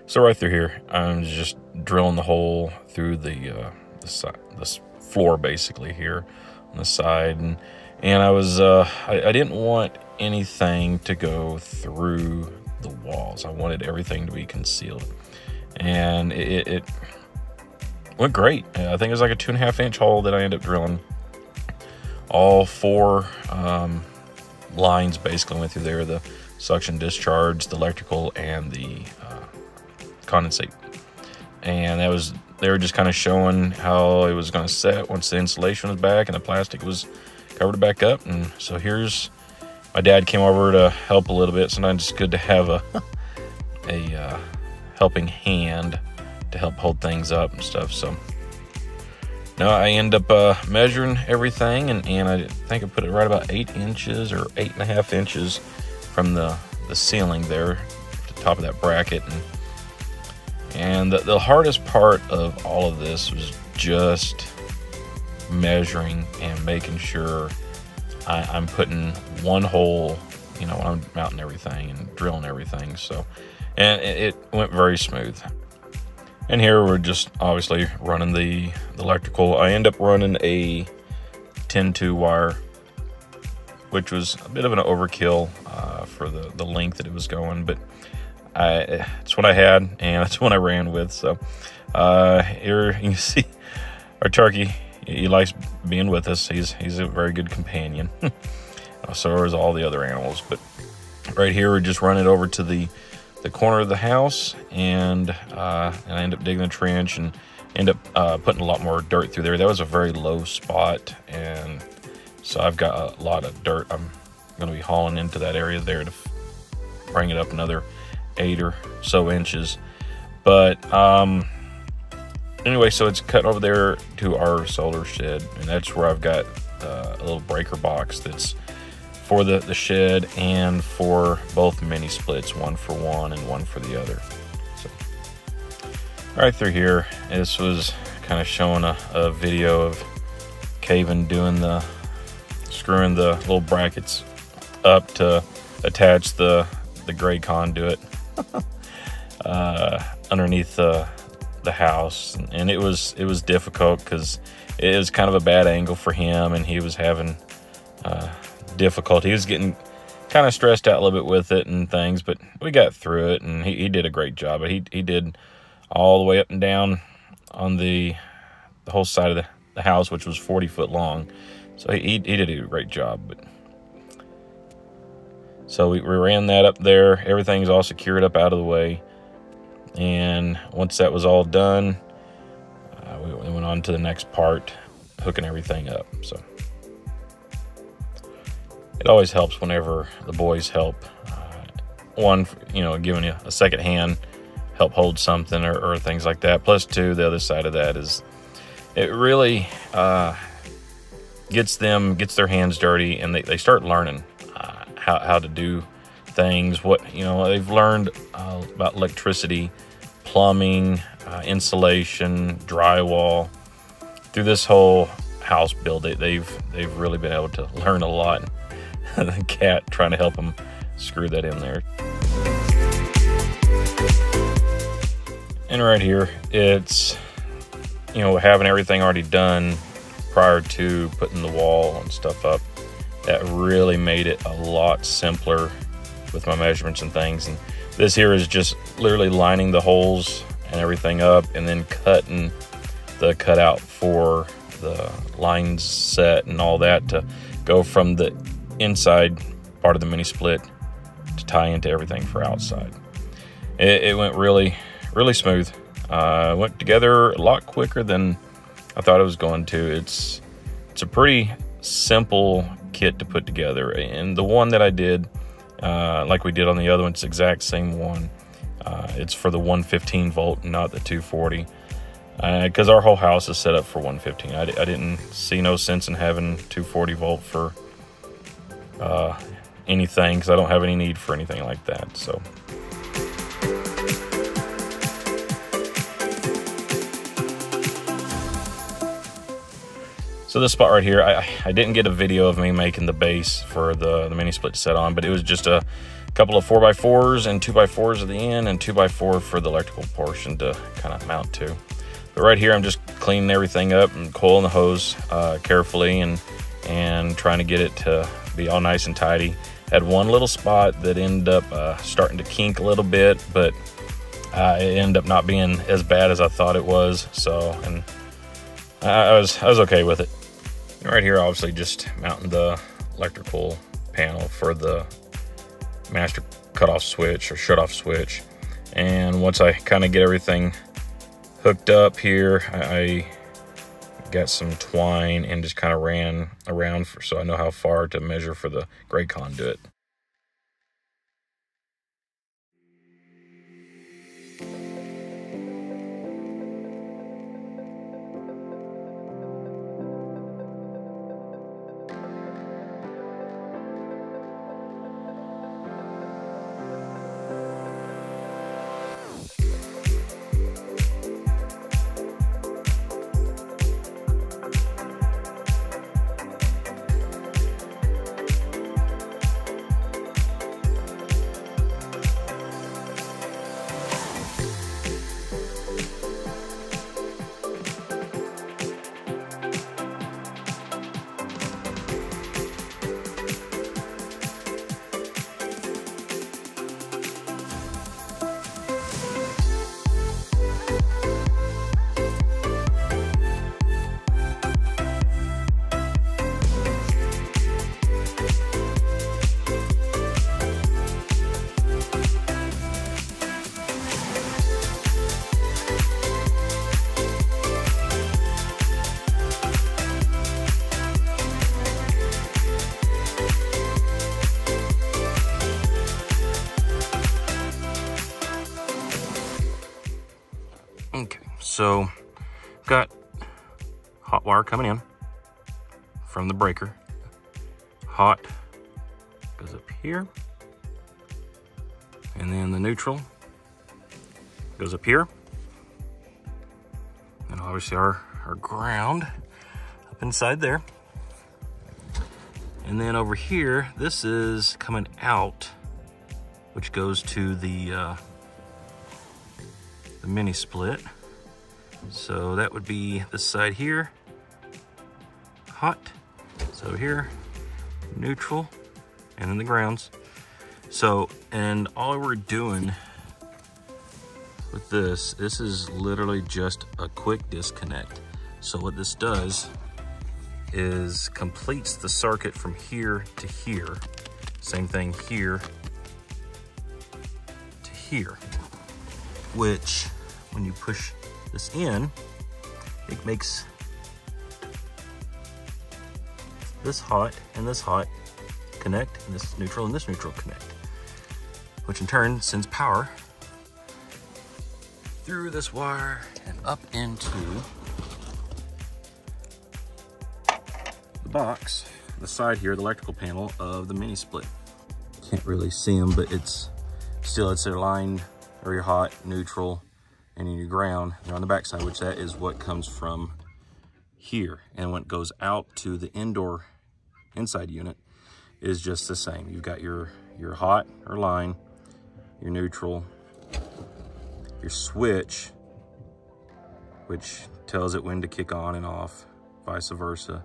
So right through here, I'm just drilling the hole through the side, this floor basically here on the side, and I was I didn't want anything to go through the walls. I wanted everything to be concealed, and it went great. I think it was like a 2.5 inch hole that I ended up drilling. All 4 lines basically went through there: the suction discharge, the electrical, and the condensate. And they were just kind of showing how it was going to set once the insulation was back and the plastic was covered back up. And so here's my dad came over to help a little bit. Sometimes it's good to have a helping hand to help hold things up and stuff. So now I end up measuring everything, and I think I put it right about 8 inches or 8.5 inches from the ceiling there to the top of that bracket. And the hardest part of all of this was just measuring and making sure I'm putting one hole, you know, when I'm mounting everything and drilling everything. So, and it went very smooth. And here we're just obviously running the electrical. I end up running a 10-2 wire, which was a bit of an overkill for the length that it was going, but it's what I had, and that's what I ran with. So here you can see our turkey. He likes being with us. He's a very good companion. So is all the other animals. But right here, we're just running over to the corner of the house, and I end up digging the trench and end up putting a lot more dirt through there. That was a very low spot, and so I've got a lot of dirt I'm going to be hauling into that area there to bring it up another 8 or so inches. But anyway, so it's cut over there to our solar shed, and that's where I've got a little breaker box that's for the shed and for both mini splits, one for one and one for the other. So right through here, this was kind of showing a video of Caven doing screwing the little brackets up to attach the gray conduit underneath the house, and it was difficult because it was kind of a bad angle for him, and he was having difficulty. He was getting kind of stressed out a little bit with it and things, but we got through it, and he did a great job. But he did all the way up and down on the whole side of the house, which was 40 foot long. So he did a great job. But so we ran that up there. Everything's all secured up out of the way. And once that was all done, we went on to the next part, hooking everything up. So it always helps whenever the boys help. One, you know, giving you a second hand, help hold something or things like that. Plus, two, the other side of that is it really gets their hands dirty, and they start learning how to do things. What, you know, they've learned about electricity, plumbing, insulation, drywall. Through this whole house build, they've really been able to learn a lot. The cat trying to help them screw that in there. And right here, it's, you know, having everything already done prior to putting the wall and stuff up, that really made it a lot simpler with my measurements and things. And this here is just literally lining the holes and everything up, and then cutting the cutout for the lines set and all that to go from the inside part of the mini split to tie into everything for outside. It went really smooth. Went together a lot quicker than I thought it was going to. It's a pretty simple kit to put together, and the one that I did, like we did on the other one, it's the exact same one. It's for the 115 volt, not the 240, because our whole house is set up for 115. I didn't see no sense in having 240 volt for anything, because I don't have any need for anything like that. So this spot right here, I didn't get a video of me making the base for the mini split to set on, but it was just a couple of 4x4s and 2x4s at the end, and 2x4 for the electrical portion to kind of mount to. But right here, I'm just cleaning everything up and coiling the hose carefully and trying to get it to be all nice and tidy. Had one little spot that ended up starting to kink a little bit, but it ended up not being as bad as I thought it was. So, and I was okay with it. And right here, obviously, just mounting the electrical panel for the master cutoff switch or shut-off switch. And once I kind of get everything hooked up here, I got some twine and just kind of ran around so I know how far to measure for the gray conduit. Okay, so got hot wire coming in from the breaker. Hot goes up here, and then the neutral goes up here, and obviously our ground up inside there. And then over here, this is coming out, which goes to the mini split. So that would be this side here, hot. So here, neutral, and then the grounds. So, and all we're doing with this is literally just a quick disconnect. So what this does is completes the circuit from here to here. Same thing here to here, which when you push this in, it makes this hot and this hot connect, and this neutral and this neutral connect, which in turn sends power through this wire and up into the box, the side here, the electrical panel of the mini split. Can't really see them, but it's their line, or your hot, neutral, and in your ground. They're on the back side, which that is what comes from here. And when it goes out to the indoor inside unit is just the same. You've got your hot or line, your neutral, your switch, which tells it when to kick on and off, vice versa,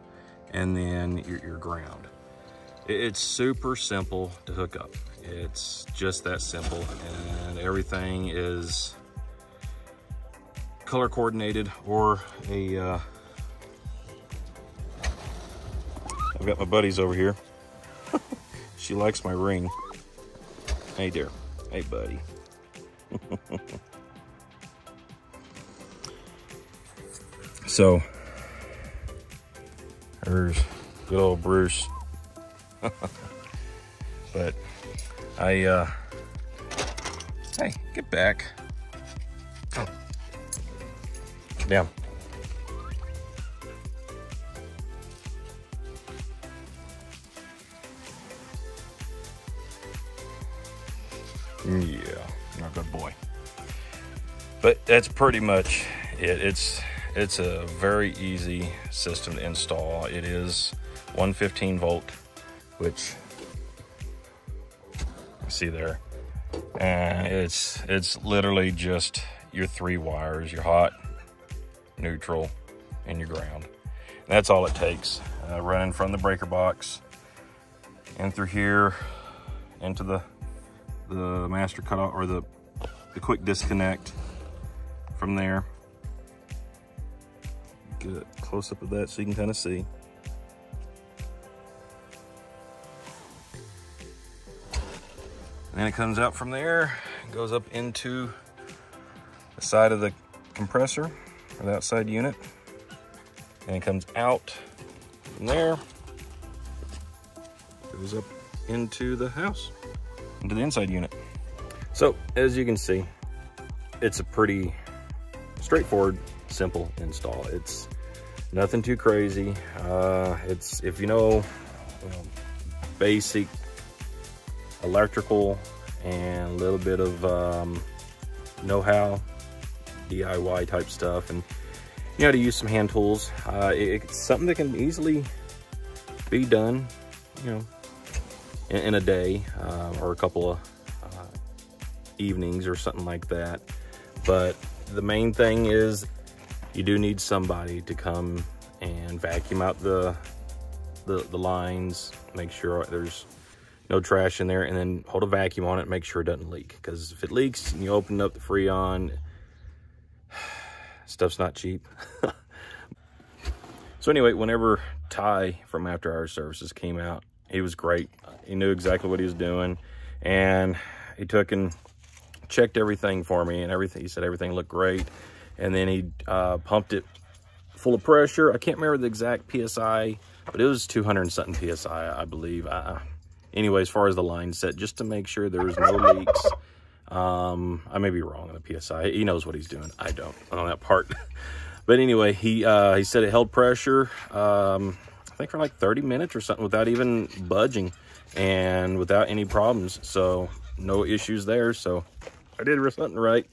and then your ground. It's super simple to hook up. It's just that simple, and everything is color coordinated, or I've got my buddies over here. She likes my ring. Hey dear. Hey buddy. So there's good old Bruce. But hey, get back. Oh. Down. Yeah, not a good boy. But that's pretty much it. It's a very easy system to install. It is 115 volt, which see there. And it's literally just your 3 wires, your hot, neutral, and your ground. And that's all it takes. Running from the breaker box and through here into the master cutoff, or the quick disconnect from there. Get a close up of that so you can kind of see. And then it comes out from there, goes up into the side of the compressor, or the outside unit. And it comes out from there, goes up into the house, into the inside unit. So as you can see, it's a pretty straightforward, simple install. It's nothing too crazy. It's, if you know, basic electrical and a little bit of know-how, DIY type stuff, and you know how to use some hand tools. It's something that can easily be done, you know, in a day, or a couple of evenings or something like that. But the main thing is you do need somebody to come and vacuum out the lines, make sure there's no trash in there, and then hold a vacuum on it and make sure it doesn't leak. Because if it leaks and you open up the Freon, stuff's not cheap. So anyway, whenever Ty from After Hours Services came out, he was great. He knew exactly what he was doing, and he took and checked everything for me, and everything. He said everything looked great, and then he pumped it full of pressure. I can't remember the exact PSI, but it was 200 and something PSI, I believe. Anyway, as far as the line set, just to make sure there was no leaks. I may be wrong on the PSI. He knows what he's doing. I don't on that part. But anyway, he said it held pressure, I think for like 30 minutes or something without even budging and without any problems. So no issues there. So I did something right.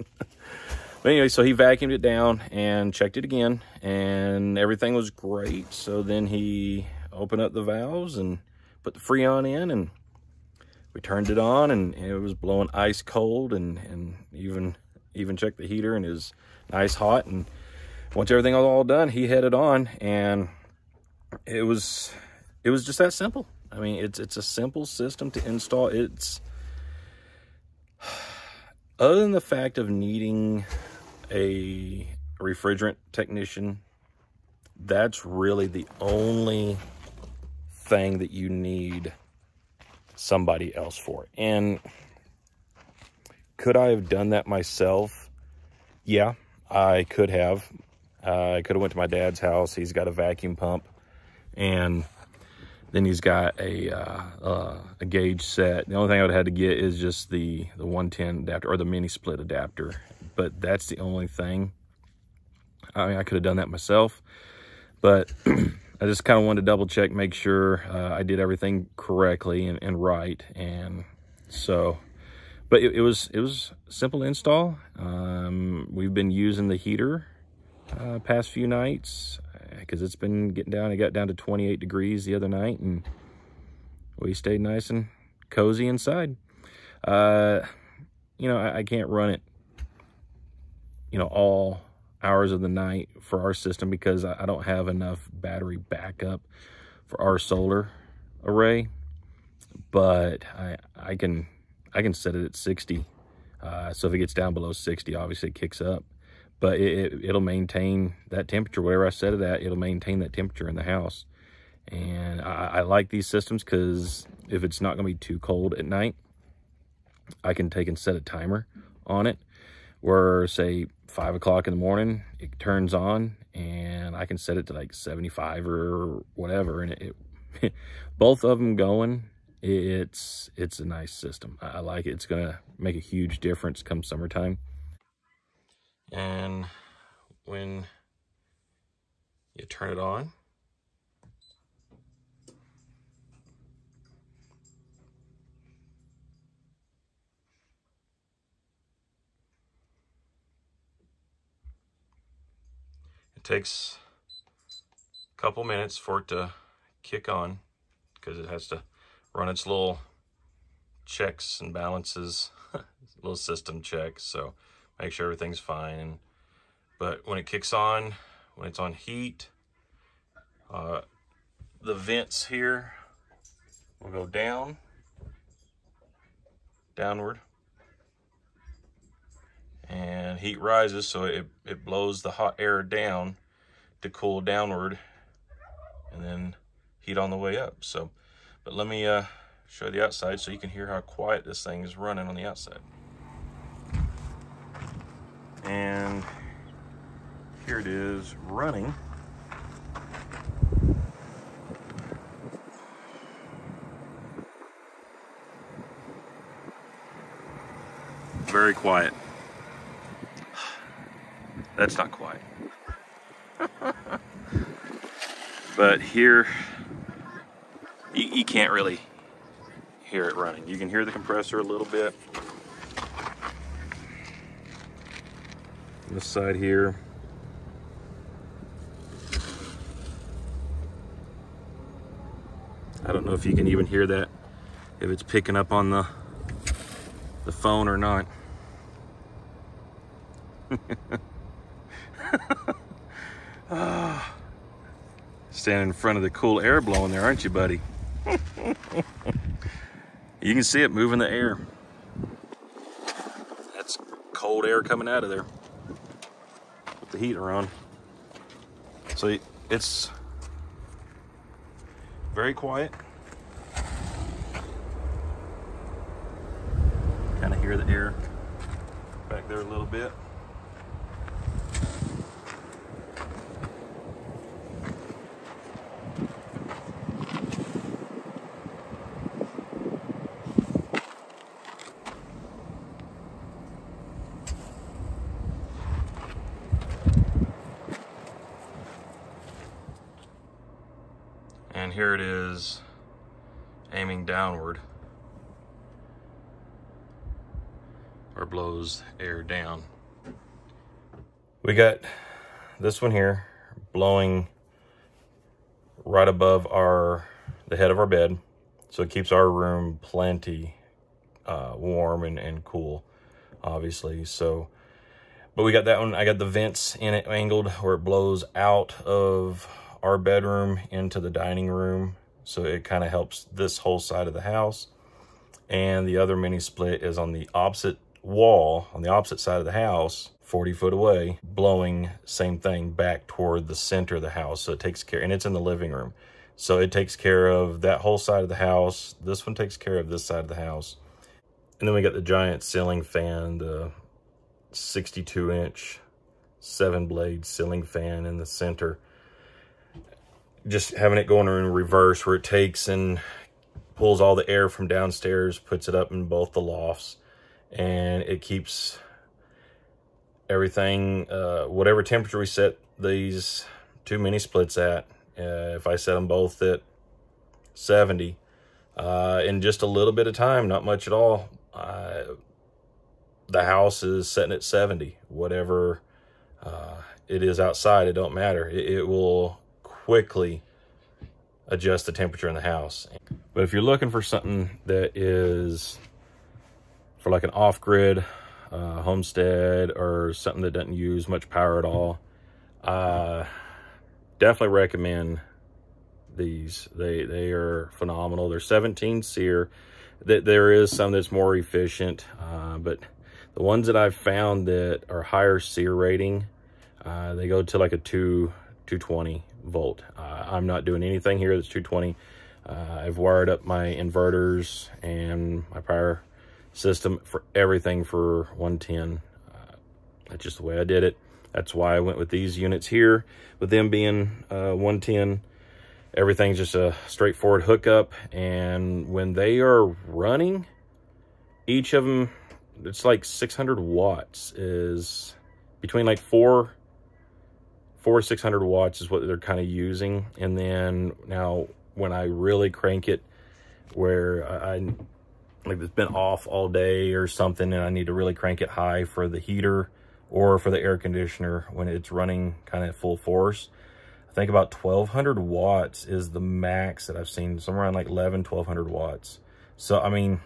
But anyway, so he vacuumed it down and checked it again, and everything was great. So then he opened up the valves and put the Freon in, and we turned it on, and it was blowing ice cold, and even checked the heater, and it was nice hot. And once everything was all done, he had it on, and it was just that simple. I mean, it's a simple system to install. It's, other than the fact of needing a refrigerant technician, that's really the only thing that you need somebody else for. And could I have done that myself? Yeah, I could have. I could have went to my dad's house. He's got a vacuum pump, and then he's got a gauge set. The only thing I would have had to get is just the 110 adapter, or the mini split adapter. But that's the only thing. I mean, I could have done that myself, but I just kind of wanted to double check, make sure I did everything correctly and right. And so, but it was simple install. We've been using the heater past few nights because it's been getting down. It got down to 28 degrees the other night, and we stayed nice and cozy inside. You know, I can't run it, you know, all hours of the night for our system because I don't have enough battery backup for our solar array. But I can set it at 60. So if it gets down below 60, obviously it kicks up. But it'll maintain that temperature. Whatever I set it at, it'll maintain that temperature in the house. And I like these systems because if it's not going to be too cold at night, I can take and set a timer on it where, say, 5 o'clock in the morning, it turns on, and I can set it to like 75 or whatever. And both of them going, it's a nice system. I like it. It's going to make a huge difference come summertime. And when you turn it on, it takes a couple minutes for it to kick on because it has to run its little checks and balances, little system checks, so make sure everything's fine. But when it kicks on, when it's on heat, the vents here will go downward, and heat rises, so it blows the hot air down to cool downward, and then heat on the way up. So, but let me show you the outside so you can hear how quiet this thing is running on the outside. And here it is running. Very quiet. That's not quiet. But here, you can't really hear it running. You can hear the compressor a little bit. This side here. I don't know if you can even hear that, if it's picking up on the phone or not. Standing in front of the cool air blowing there, aren't you, buddy? You can see it moving the air. That's cold air coming out of there with the heater on. So it's very quiet. Kind of hear the air back there a little bit. And here it is, aiming downward, or blows air down. We got this one here blowing right above the head of our bed, so it keeps our room plenty warm and cool, obviously. So, but we got that one. I got the vents in it angled where it blows out of our bedroom into the dining room, so it kind of helps this whole side of the house. And the other mini split is on the opposite wall, on the opposite side of the house, 40 foot away, blowing same thing back toward the center of the house. So it takes care, and it's in the living room, so it takes care of that whole side of the house. This one takes care of this side of the house. And then we got the giant ceiling fan, the 62-inch 7-blade ceiling fan in the center. Just having it going in reverse, where it takes and pulls all the air from downstairs, puts it up in both the lofts, and it keeps everything, whatever temperature we set these two mini splits at. If I set them both at 70, in just a little bit of time, not much at all, the house is setting at 70. Whatever it is outside, it don't matter. It will quickly adjust the temperature in the house. But if you're looking for something that is for like an off-grid homestead, or something that doesn't use much power at all, definitely recommend these. They are phenomenal. They're 17 SEER. There is some that's more efficient, but the ones that I've found that are higher SEER rating, they go to like a 220 volt. I'm not doing anything here that's 220. I've wired up my inverters and my power system for everything for 110. That's just the way I did it. That's why I went with these units here, with them being 110. Everything's just a straightforward hookup, and when they are running, each of them, it's like 600 watts, is between like 400 to 600 watts is what they're kind of using. And then now when I really crank it, where I like it's been off all day or something, and I need to really crank it high for the heater or for the air conditioner when it's running kind of at full force, I think about 1200 watts is the max that I've seen, somewhere around like 1200 watts. So I mean,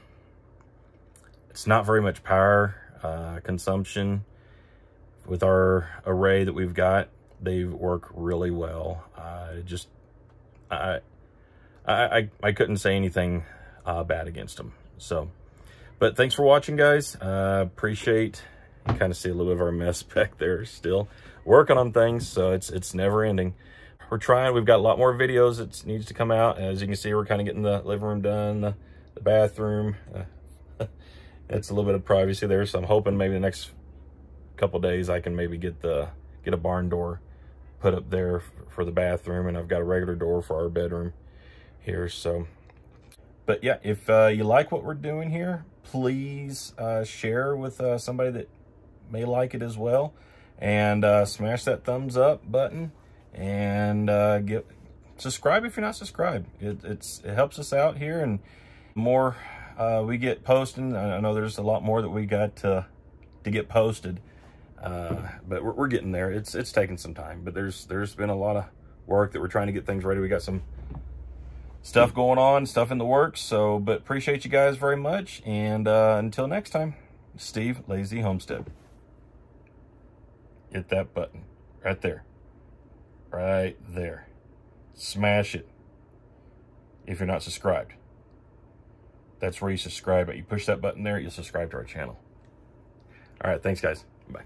It's not very much power consumption with our array that we've got. They work really well. I couldn't say anything bad against them. So, but thanks for watching, guys. Appreciate. You kind of see a little bit of our mess back there. Still working on things, so it's never ending. We're trying. We've got a lot more videos that needs to come out. As you can see, we're kind of getting the living room done, the bathroom. It's a little bit of privacy there, so I'm hoping maybe the next couple days I can maybe get a barn door put up there for the bathroom, and I've got a regular door for our bedroom here. So, but yeah, if you like what we're doing here, please share with somebody that may like it as well, and smash that thumbs up button, and subscribe if you're not subscribed. It helps us out here, and more we get posting. I know there's a lot more that we got to get posted, but we're getting there. It's taking some time, but there's been a lot of work that we're trying to get things ready. We got some stuff going on, stuff in the works. So, but appreciate you guys very much, and until next time, Steve, Lazy Homestead. Hit that button right there, right there. Smash it if you're not subscribed. That's where you subscribe. You push that button there, you'll subscribe to our channel. All right, thanks, guys. Bye.